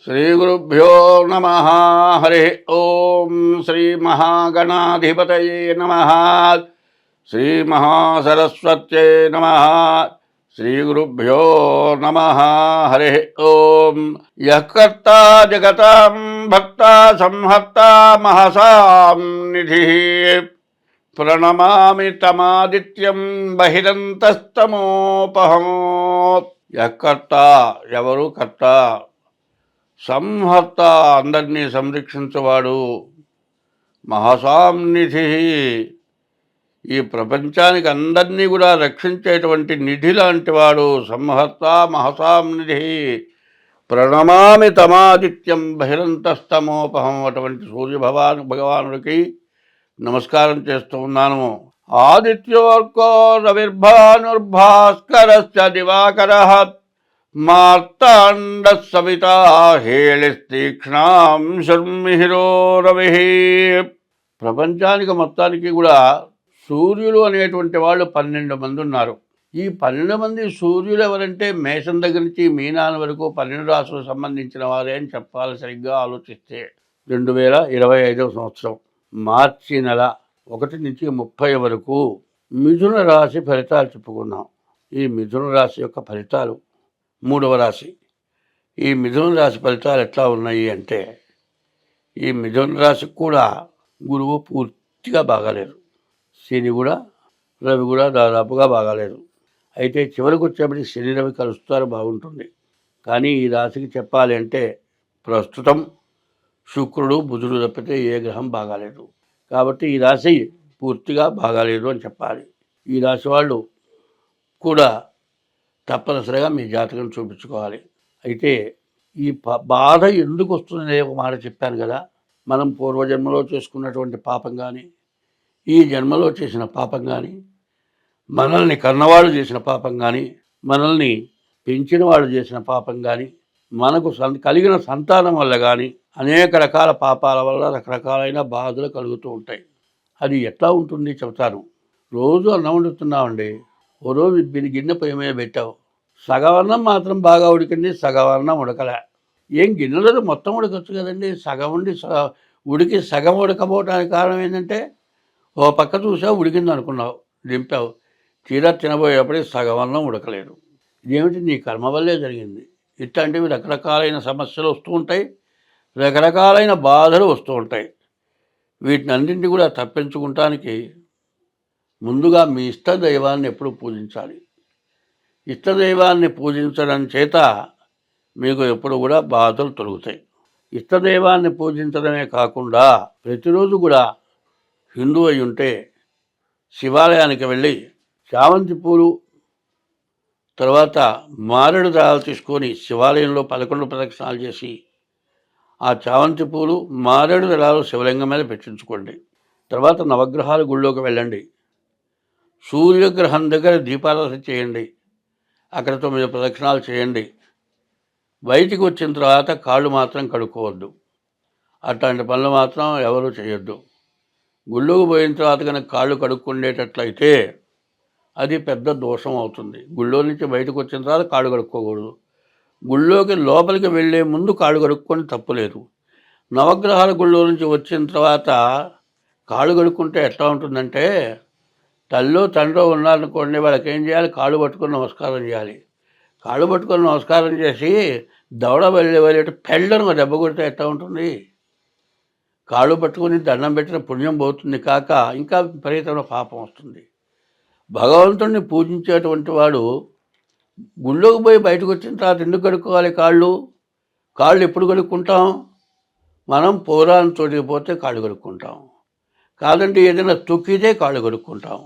శ్రీగురుభ్యో నమ. హరి ఓం. శ్రీ మహాగణాధిపతయే నమ. శ్రీ మహాసరస్వత్యై నమ. శ్రీగురుభ్యో నమ. హరి ఓం. యః కర్తా జగతాం భక్తా సంహర్తా మహసాం నిధిః ప్రణమామి తమాదిత్యం బహిరంతస్తమోపహం. యః కర్తా, ఎవరు కర్త, సంహర్త, అందరినీ సంరక్షించేవాడు, మహాసాంనిధి, ఈ ప్రపంచానికి అందరినీ కూడా రక్షించేటువంటి నిధి లాంటి వాడు. సంహర్త మహసాంనిధి. ప్రణమామి తమాదిత్యం బహిరంతస్తమోపహం. అటువంటి భగవానుడికి నమస్కారం చేస్తూ ఉన్నాను. ఆదిత్యోర్కో రవిర్భానుర్భాస్కరశ్చ దివాకరః మార్తాండ సవితా హేళిస్తీక్ష్ణాం శర్మిహిరో రవి. ప్రపంచానికి మొత్తానికి కూడా సూర్యులు అనేటువంటి వాళ్ళు 12 మంది ఉన్నారు. ఈ 12 మంది సూర్యులు ఎవరంటే మేషం దగ్గర నుంచి మీనాల వరకు 12 రాశులకు సంబంధించిన వారే అని చెప్పాలి. సరిగ్గా ఆలోచిస్తే 2025వ సంవత్సరం మార్చి నెల 1 నుంచి 30 వరకు మిథున రాశి ఫలితాలు చెప్పుకున్నాం. ఈ మిథున రాశి యొక్క ఫలితాలు 3వ రాశి. ఈ మిథున రాశి ఫలితాలు ఎట్లా ఉన్నాయి అంటే, ఈ మిథున రాశికి కూడా గురువు పూర్తిగా బాగాలేరు, శని కూడా, రవి కూడా దాదాపుగా బాగాలేరు. అయితే చివరికి వచ్చేప్పటికి శని రవి కలుస్తారు, బాగుంటుంది. కానీ ఈ రాశికి చెప్పాలి అంటే ప్రస్తుతం శుక్రుడు బుధుడు తప్పితే ఏ గ్రహం బాగాలేదు. కాబట్టి ఈ రాశి పూర్తిగా బాగాలేదు అని చెప్పాలి. ఈ రాశి వాళ్ళు కూడా తప్పనిసరిగా మీ జాతకం చూపించుకోవాలి. అయితే ఈ బాధ ఎందుకు వస్తుందనే ఒక మాట చెప్పాను కదా. మనం పూర్వజన్మలో చేసుకున్నటువంటి పాపం కానీ, ఈ జన్మలో చేసిన పాపం కానీ, మనల్ని కన్నవాళ్ళు చేసిన పాపం కానీ, మనల్ని పెంచిన వాళ్ళు చేసిన పాపం కానీ, మనకు కలిగిన సంతానం వల్ల కానీ అనేక రకాల పాపాల వల్ల రకరకాలైన బాధలు కలుగుతూ ఉంటాయి. అది ఎట్లా ఉంటుంది చెబుతాను. రోజు అన్నం వండుతున్నామండి. ఓ రోజు గిన్నె పొయ్యి మీద పెట్టావు, సగం అన్నం మాత్రం బాగా ఉడికింది, సగం అన్నం ఉడకలే. ఏం గిన్నెలో మొత్తం ఉడకొచ్చు కదండి. సగం ఉండి ఉడికి సగం ఉడకపోవడానికి కారణం ఏంటంటే, ఓ పక్క చూసావు ఉడికింది అనుకున్నావు, దింపావు, తీరా తినబోయేప్పటికి సగం అన్నం ఉడకలేదు. ఇదేమిటి? నీ కర్మ వల్లే జరిగింది. ఇట్లాంటివి రకరకాలైన సమస్యలు వస్తూ ఉంటాయి, రకరకాలైన బాధలు వస్తూ ఉంటాయి. వీటిని అన్నింటినీ కూడా తప్పించుకుంటానికి ముందుగా మీ ఇష్టదైవాన్ని ఎప్పుడు పూజించాలి. ఇష్టదైవాన్ని పూజించడం చేత మీకు ఎప్పుడు కూడా బాధలు తొలుగుతాయి. ఇష్టదైవాన్ని పూజించడమే కాకుండా ప్రతిరోజు కూడా హిందూ అయి ఉంటే శివాలయానికి వెళ్ళి చామంతి పూలు, తర్వాత మారేడు దళాలు తీసుకొని శివాలయంలో 11 ప్రదక్షిణాలు చేసి ఆ చామంతి పూలు, మారేడు దళాలు శివలింగం మీద పెట్టించుకోండి. తర్వాత నవగ్రహాల గుళ్ళోకి వెళ్ళండి. సూర్యగ్రహం దగ్గర దీపారాధన చేయండి. అక్కడ 9 ప్రదక్షిణాలు చేయండి. బయటికి వచ్చిన తర్వాత కాళ్ళు మాత్రం కడుక్కోవద్దు. అట్లాంటి పనులు మాత్రం ఎవరూ చేయొద్దు. గుళ్ళోకి పోయిన తర్వాత కనుక కాళ్ళు కడుక్కుండేటట్లయితే అది పెద్ద దోషం అవుతుంది. గుళ్ళో నుంచి బయటకు వచ్చిన తర్వాత కాళ్ళు కడుక్కోకూడదు. గుళ్ళోకి లోపలికి వెళ్ళే ముందు కాళ్ళు కడుక్కొని తప్పులేదు. నవగ్రహాల గుళ్ళో నుంచి వచ్చిన తర్వాత కాళ్ళు కడుక్కుంటే ఎట్లా ఉంటుందంటే, తల్లో తండ్రో ఉన్నారనుకోండి, వాళ్ళకి ఏం చేయాలి? కాళ్ళు పట్టుకొని నమస్కారం చేయాలి. కాళ్ళు పట్టుకొని నమస్కారం చేసి దవడ వెళ్ళేట్టు పెళ్ళను దెబ్బ కొడితే ఎట్లా ఉంటుంది? కాళ్ళు పట్టుకొని దండం పెట్టిన పుణ్యం పోతుంది కాక ఇంకా విపరీతమైన పాపం వస్తుంది. భగవంతుడిని పూజించేటువంటి వాడు గుళ్ళోకి పోయి బయటకు వచ్చిన తర్వాత ఎందుకు కడుక్కోవాలి? కాళ్ళు ఎప్పుడు కడుక్కుంటాం? మనం పౌరాన్ని చోటికి పోతే కాళ్ళు కడుక్కుంటాం, కాదంటే ఏదైనా తొక్కితే కాళ్ళు కడుక్కుంటాం.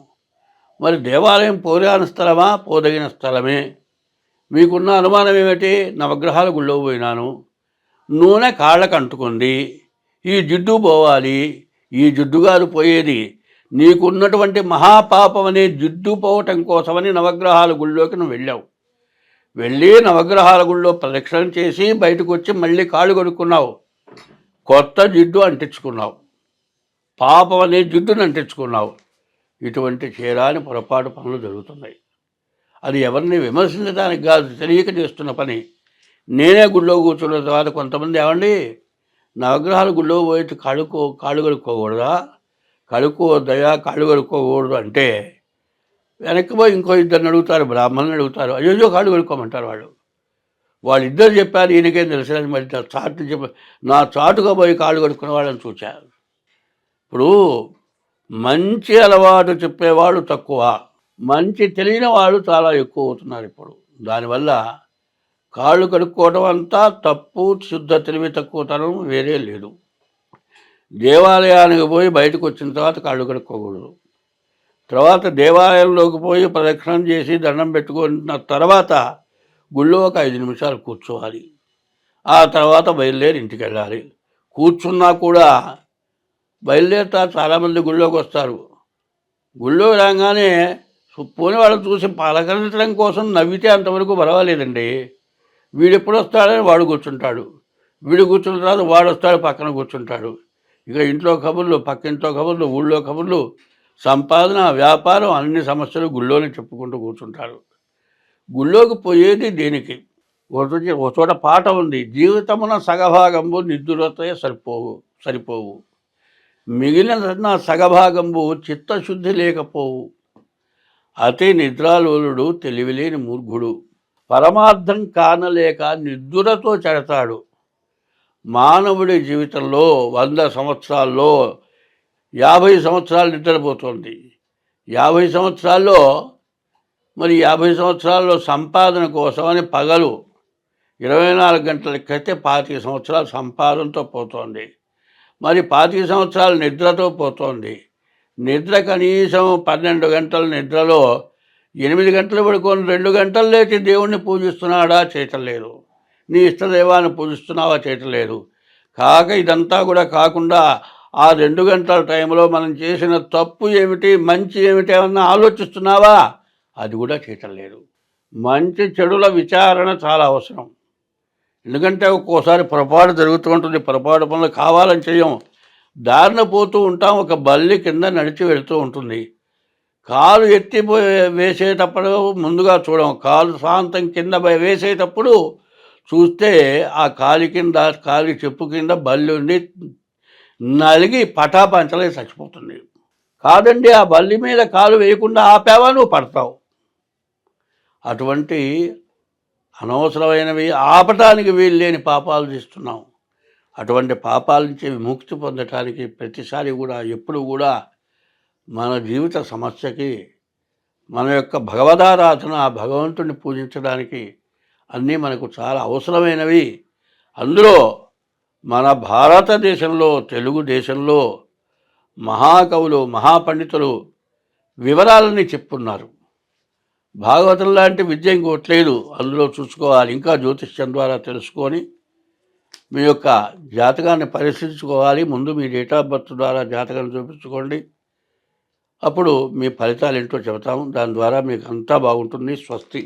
మరి దేవాలయం పౌరాణ స్థలమా? పోదగిన స్థలమే. మీకున్న అనుమానం ఏమిటి? నవగ్రహాల గుళ్ళో పోయినాను, నూనె కాళ్ళకు అంటుకుంది, ఈ జిడ్డు పోవాలి. ఈ జిడ్డుగారు పోయేది నీకున్నటువంటి మహాపాపం అనే జిడ్డు పోవటం కోసమని నవగ్రహాల గుళ్ళోకి నువ్వు వెళ్ళావు. వెళ్ళి నవగ్రహాల గుళ్ళో ప్రదక్షిణం చేసి బయటకు వచ్చి మళ్ళీ కాళ్ళు కడుక్కున్నావు, కొత్త జిడ్డు అంటించుకున్నావు, పాపం అనే జిడ్డును అంటించుకున్నావు. ఇటువంటి చేరాని పొరపాటు పనులు జరుగుతున్నాయి. అది ఎవరిని విమర్శించడానికి కాదు, తెలియక చేస్తున్న పని. నేనే గుళ్ళో కూర్చున్న తర్వాత కొంతమంది ఏమండి నవగ్రహాలు గుళ్ళో పోయి కాళ్ళు కడుక్కోకూడదా? కడుక్కోవద్దయా, కాళ్ళు కడుక్కోకూడదు అంటే వెనక్కి పోయి ఇంకో ఇద్దరిని అడుగుతారు, బ్రాహ్మణుని అడుగుతారు. అయ్యో కాళ్ళు కడుక్కోమంటారు వాళ్ళు. వాళ్ళిద్దరు చెప్పారు, ఈయనకేం తెలుసులని మరి నా చాటుగా పోయి కాళ్ళు కడుక్కునే వాళ్ళని చూశారు. ఇప్పుడు మంచి అలవాటు చెప్పేవాళ్ళు తక్కువ, మంచి తెలియని వాళ్ళు చాలా ఎక్కువ అవుతున్నారు ఇప్పుడు. దానివల్ల కాళ్ళు కడుక్కోవడం అంతా తప్పు, శుద్ధ తెలివి తక్కువతనం వేరే లేదు. దేవాలయానికి పోయి బయటకు వచ్చిన తర్వాత కాళ్ళు కడుక్కోకూడదు. తర్వాత దేవాలయంలోకి పోయి ప్రదక్షిణం చేసి దండం పెట్టుకున్న తర్వాత గుళ్ళో ఒక 5 నిమిషాలు కూర్చోవాలి. ఆ తర్వాత బయలుదేరి ఇంటికి వెళ్ళాలి. కూర్చున్నా కూడా బయలుదేరుతారు, చాలామంది గుళ్ళోకి వస్తారు. గుళ్ళో రాగానే పోని వాళ్ళని చూసి పలకరించడం కోసం నవ్వితే అంతవరకు పర్వాలేదండి. వీడు ఎప్పుడు వస్తాడని వాడు కూర్చుంటాడు, వీడు కూర్చున్న తర్వాత వాడు వస్తాడు పక్కన కూర్చుంటాడు. ఇక ఇంట్లో కబుర్లు, పక్కింట్లో కబుర్లు, ఊళ్ళో కబుర్లు, సంపాదన, వ్యాపారం, అన్ని సమస్యలు గుళ్ళోనే చెప్పుకుంటూ కూర్చుంటారు. గుళ్ళోకి పోయేది దేనికి? ఒక చోట పాట ఉంది, జీవితమున సగభాగంబు నిద్దులతో సరిపోవు, మిగిలిన సగభాగంబు చిత్తశుద్ధి లేకపోవు, అతి నిద్రాలోలుడు తెలివిలేని మూర్ఖుడు, పరమార్థం కానలేక నిద్దురతో చెడతాడు. మానవుడి జీవితంలో 100 సంవత్సరాల్లో 50 సంవత్సరాలు నిద్రపోతుంది. 50 సంవత్సరాల్లో మరి 50 సంవత్సరాల్లో సంపాదన కోసమని పగలు 24 గంటల క్రితే 25 సంవత్సరాలు సంపాదనతో పోతోంది. మరి 25 సంవత్సరాలు నిద్రతో పోతోంది. నిద్ర కనీసం 12 గంటల నిద్రలో 8 గంటలు పడుకొని 2 గంటలు లేచి దేవుణ్ణి పూజిస్తున్నాడా? చేయటం లేదు. నీ ఇష్టదైవాన్ని పూజిస్తున్నావా? చేయటం లేదు. ఇదంతా కూడా కాకుండా ఆ 2 గంటల టైంలో మనం చేసిన తప్పు ఏమిటి, మంచి ఏమిటి ఏమన్నా ఆలోచిస్తున్నావా? అది కూడా చేయటం లేదు. మంచి చెడుల విచారణ చాలా అవసరం. ఎందుకంటే ఒక్కోసారి పొరపాటు జరుగుతూ ఉంటుంది. పొరపాటు పనులు కావాలని చేయం, దారిన పోతూ ఉంటాం, ఒక బల్లి కింద నడిచి వెళుతూ ఉంటుంది. కాలు ఎత్తి వేసేటప్పుడు ముందుగా చూడం, కాలు శాంతం కింద వేసేటప్పుడు చూస్తే ఆ కాలి చెప్పు కింద బల్లి ఉండి నలిగి పటాపంచలే చచ్చిపోతుంది. కాదండి, ఆ బల్లి మీద కాలు వేయకుండా ఆపావా, నువ్వు పడతావు. అటువంటి అనవసరమైనవి, ఆపటానికి వీల్లేని పాపాలు చేస్తున్నాం. అటువంటి పాపాల నుంచి విముక్తి పొందటానికి ప్రతిసారి కూడా, ఎప్పుడు కూడా మన జీవిత సమస్యకి మన యొక్క భగవదారాధన, భగవంతుడిని పూజించడానికి అన్నీ మనకు చాలా అవసరమైనవి. అందులో మన భారతదేశంలో, తెలుగుదేశంలో మహాకవులు, మహాపండితులు వివరాలన్నీ చెప్పున్నారు. భాగవతం లాంటి విద్య ఇంకోట్లేదు, అందులో చూసుకోవాలి. ఇంకా జ్యోతిష్యం ద్వారా తెలుసుకొని మీ యొక్క జాతకాన్ని పరిశీలించుకోవాలి. ముందు మీ డేట్ ఆఫ్ బర్త్ ద్వారా జాతకాన్ని చూపించుకోండి. అప్పుడు మీ ఫలితాలు ఏంటో చెబుతాము. దాని ద్వారా మీకు అంతా బాగుంటుంది. స్వస్తి.